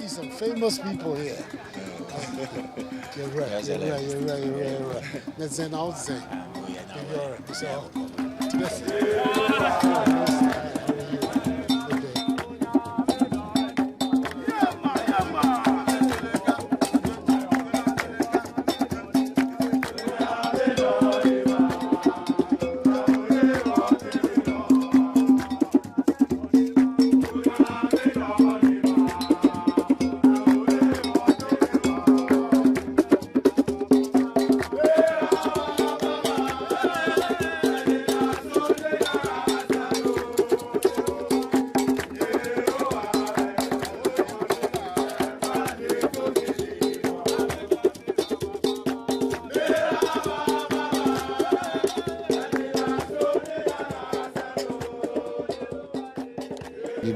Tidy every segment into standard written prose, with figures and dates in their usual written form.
see some famous people here. You're right. You're right. That's an outside. You're right. So,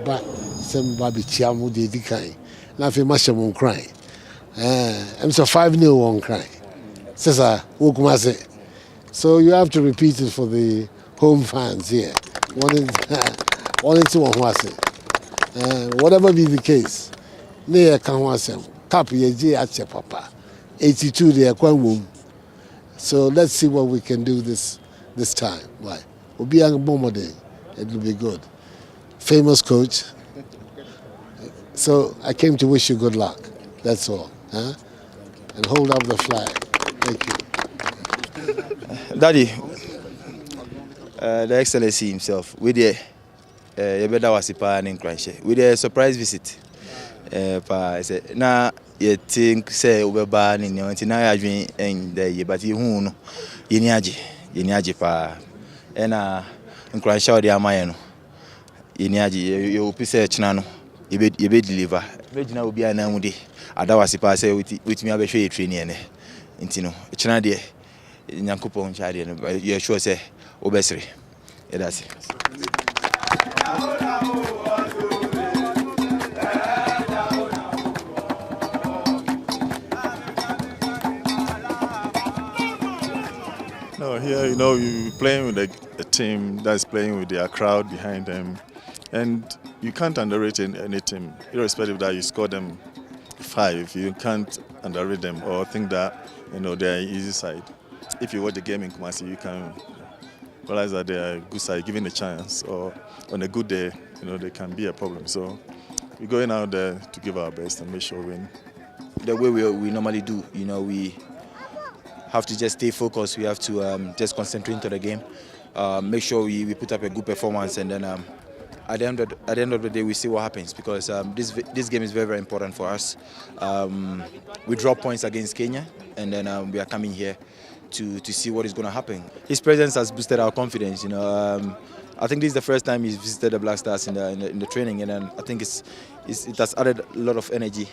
But some baby chiamu did the kind. Nothing much of one crying. I'm so 5-0 one crying. Cesar, Wokumase. So you have to repeat it for the home fans here. One into one was it. Whatever be the case, near Kanwasem, tap ye at your papa. 82 there, Kwanwum. So let's see what we can do this time. Why? We'll be on Bomber Day. It will be good. Famous coach. So I came to wish you good luck. That's all. Huh? And hold up the flag. Thank you. Daddy, the Excellency himself, with the Yebeda Wasipa and Nkranche, with a surprise visit. Now you think say Ubeba in your antinaya and the Yebati Huno, Yeniaji pa, and Nkranche or the Amayano. Yeniaji, you pise chinano, you be deliver. Regina will be an amudi. Adawasipa say with me, I be sure training. Intino, Chinade, Nyankupon Chadi, and you're sure say Obesri. That's it. No, here, you're playing with a team that's playing with their crowd behind them. And you can't underrate any team, irrespective that you score them 5. You can't underrate them or think that they're easy side. If you watch the game in Kumasi, you can realize that they're a good side, given a chance, or on a good day, they can be a problem. So we're going out there to give our best and make sure we win. The way we normally do, we have to just stay focused. We have to just concentrate into the game, make sure we put up a good performance, and then at the end of the day, we see what happens, because this game is very, very important for us. We drop points against Kenya, and then we are coming here to see what is going to happen. His presence has boosted our confidence. I think this is the first time he's visited the Black Stars in the training, and then I think it has added a lot of energy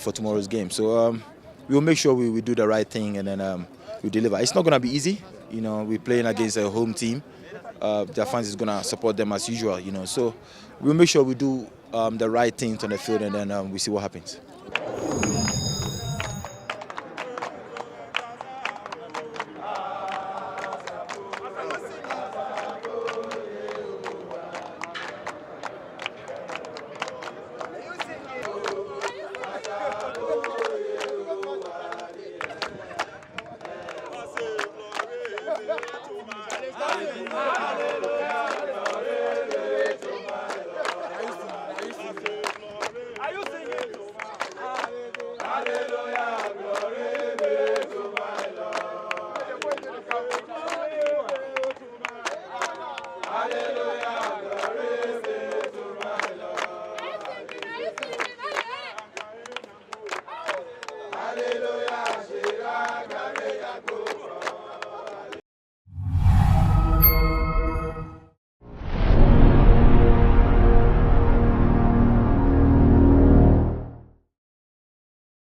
for tomorrow's game. So we'll make sure we do the right thing, and then we deliver. It's not going to be easy. We're playing against a home team. Their fans is going to support them as usual. So we'll make sure we do the right things on the field, and then we see what happens.